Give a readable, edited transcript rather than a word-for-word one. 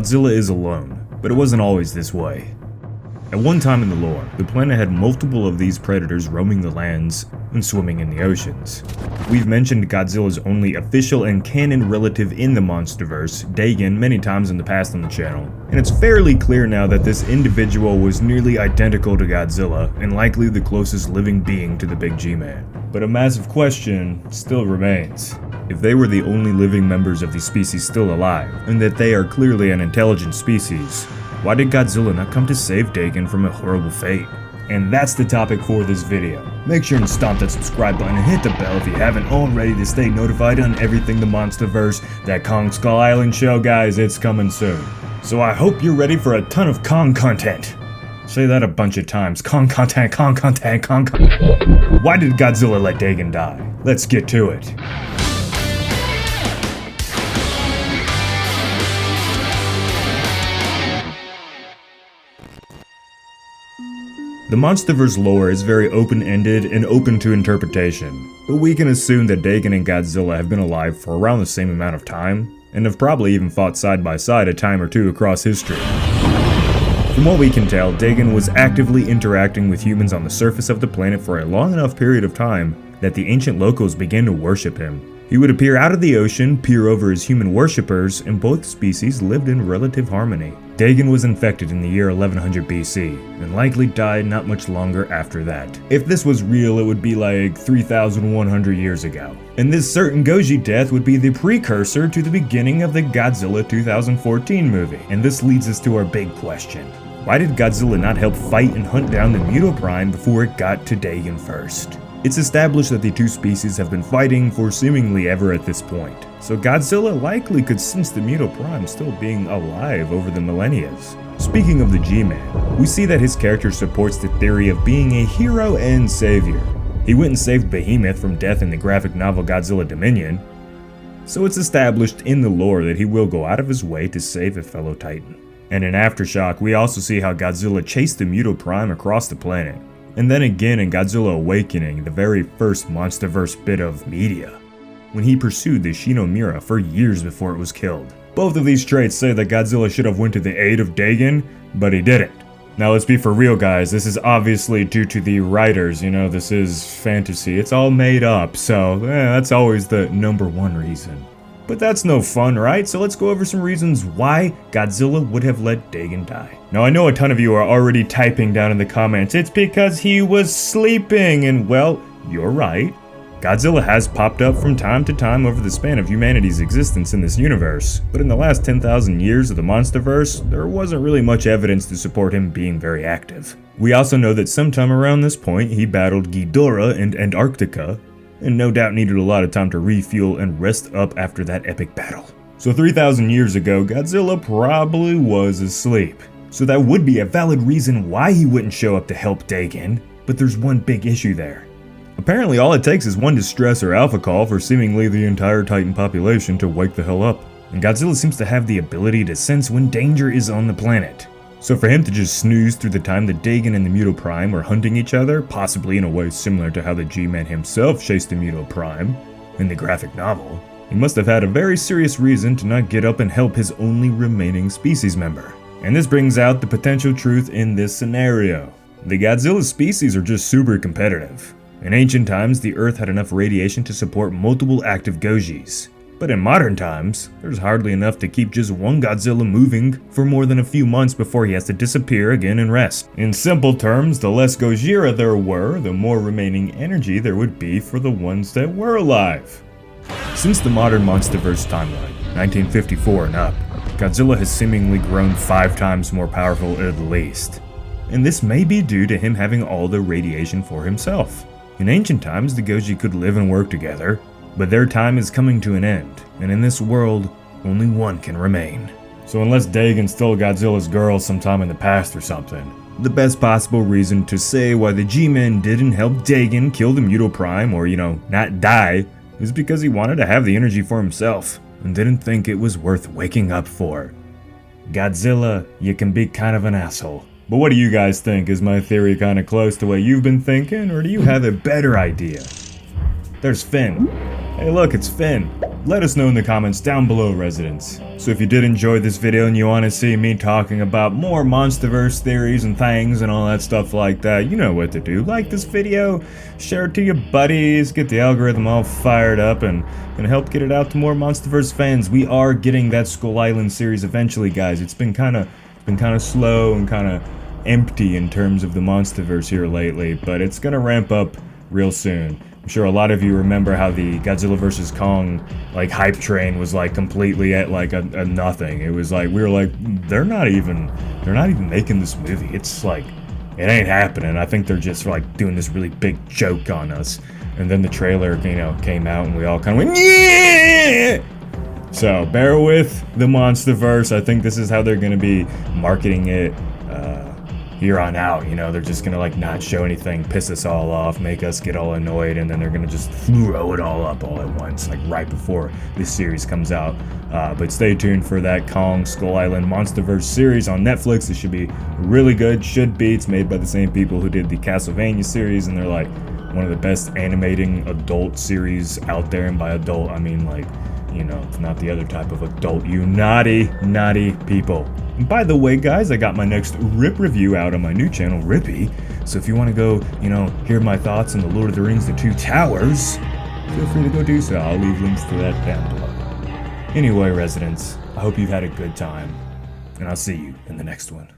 Godzilla is alone, but it wasn't always this way. At one time in the lore, the planet had multiple of these predators roaming the lands and swimming in the oceans. We've mentioned Godzilla's only official and canon relative in the MonsterVerse, Dagon, many times in the past on the channel, and it's fairly clear now that this individual was nearly identical to Godzilla and likely the closest living being to the big Gman. But a massive question still remains. If they were the only living members of the species still alive, and that they are clearly an intelligent species, why did Godzilla not come to save Dagon from a horrible fate? And that's the topic for this video. Make sure and stomp that subscribe button and hit the bell if you haven't already to stay notified on everything the MonsterVerse, that Kong Skull Island show, guys, it's coming soon. So I hope you're ready for a ton of Kong content. Say that a bunch of times. Kong content, Kong content, Kong content. Why did Godzilla let Dagon die? Let's get to it. The MonsterVerse lore is very open-ended and open to interpretation, but we can assume that Dagon and Godzilla have been alive for around the same amount of time, and have probably even fought side by side a time or two across history. From what we can tell, Dagon was actively interacting with humans on the surface of the planet for a long enough period of time that the ancient locals began to worship him. He would appear out of the ocean, peer over his human worshippers, and both species lived in relative harmony. Dagon was infected in the year 1100 BC, and likely died not much longer after that. If this was real, it would be like 3,100 years ago. And this certain Goji death would be the precursor to the beginning of the Godzilla 2014 movie. And this leads us to our big question. Why did Godzilla not help fight and hunt down the Mutoprime before it got to Dagon first? It's established that the two species have been fighting for seemingly ever at this point, so Godzilla likely could sense the Mutoprime still being alive over the millennia. Speaking of the Gman, we see that his character supports the theory of being a hero and savior. He went and saved Behemoth from death in the graphic novel Godzilla Dominion, so it's established in the lore that he will go out of his way to save a fellow Titan. And in Aftershock, we also see how Godzilla chased the Mutoprime across the planet. And then again in Godzilla Awakening, the very first MonsterVerse bit of media, when he pursued the Shinomura for years before it was killed. Both of these traits say that Godzilla should have went to the aid of Dagon, but he didn't. Now let's be for real, guys, this is obviously due to the writers, this is fantasy, it's all made up, so that's always the number one reason. But that's no fun, right? So let's go over some reasons why Godzilla would have let Dagon die. Now I know a ton of you are already typing down in the comments, it's because he was sleeping, and well, you're right. Godzilla has popped up from time to time over the span of humanity's existence in this universe, but in the last 10,000 years of the MonsterVerse, there wasn't really much evidence to support him being very active. We also know that sometime around this point, he battled Ghidorah in Antarctica, and no doubt needed a lot of time to refuel and rest up after that epic battle. So 3,000 years ago, Godzilla probably was asleep. So that would be a valid reason why he wouldn't show up to help Dagon, but there's one big issue there. Apparently all it takes is one distress or alpha call for seemingly the entire Titan population to wake the hell up. And Godzilla seems to have the ability to sense when danger is on the planet. So for him to just snooze through the time that Dagon and the Mutoprime were hunting each other, possibly in a way similar to how the Gman himself chased the Mutoprime in the graphic novel, he must have had a very serious reason to not get up and help his only remaining species member. And this brings out the potential truth in this scenario. The Godzilla species are just super competitive. In ancient times, the Earth had enough radiation to support multiple active Gojis. But in modern times, there's hardly enough to keep just one Godzilla moving for more than a few months before he has to disappear again and rest. In simple terms, the less Gojira there were, the more remaining energy there would be for the ones that were alive. Since the modern MonsterVerse timeline, 1954 and up, Godzilla has seemingly grown 5 times more powerful at least. And this may be due to him having all the radiation for himself. In ancient times, the Goji could live and work together, but their time is coming to an end, and in this world, only one can remain. So unless Dagon stole Godzilla's girl sometime in the past or something, the best possible reason to say why the G-Men didn't help Dagon kill the Mutoprime or, not die, is because he wanted to have the energy for himself, and didn't think it was worth waking up for. Godzilla, you can be kind of an asshole. But what do you guys think? Is my theory kind of close to what you've been thinking, or do you have a better idea? There's Finn. Hey look, it's Finn. let us know in the comments down below, residents. So if you did enjoy this video and you want to see me talking about more MonsterVerse theories and things and all that stuff like that, you know what to do. Like this video, share it to your buddies, get the algorithm all fired up, and help get it out to more MonsterVerse fans. We are getting that Skull Island series eventually, guys. It's been kind of slow and kind of empty in terms of the MonsterVerse here lately, but it's gonna ramp up real soon. I'm sure a lot of you remember how the Godzilla vs. Kong like hype train was like completely at like a nothing. It was like we were like they're not even making this movie. It's like it ain't happening. I think they're just like doing this really big joke on us. And then the trailer, you know, came out and we all kind of went yeah. So bear with the MonsterVerse. I think this is how they're gonna be marketing it here on out. You know, they're just gonna like not show anything, piss us all off, make us get all annoyed, and then they're gonna just throw it all up all at once, like right before this series comes out. But stay tuned for that Kong Skull Island MonsterVerse series on Netflix. It should be really good. Should be. It's made by the same people who did the Castlevania series, and they're like one of the best animating adult series out there. And by adult, I mean like, you know, it's not the other type of adult, you naughty people. And by the way, guys, I got my next Rip review out on my new channel, Rippy. So if you want to go, you know, hear my thoughts on The Lord of the Rings, The Two Towers, feel free to go do so. I'll leave links to that down below. Anyway, residents, I hope you've had a good time, and I'll see you in the next one.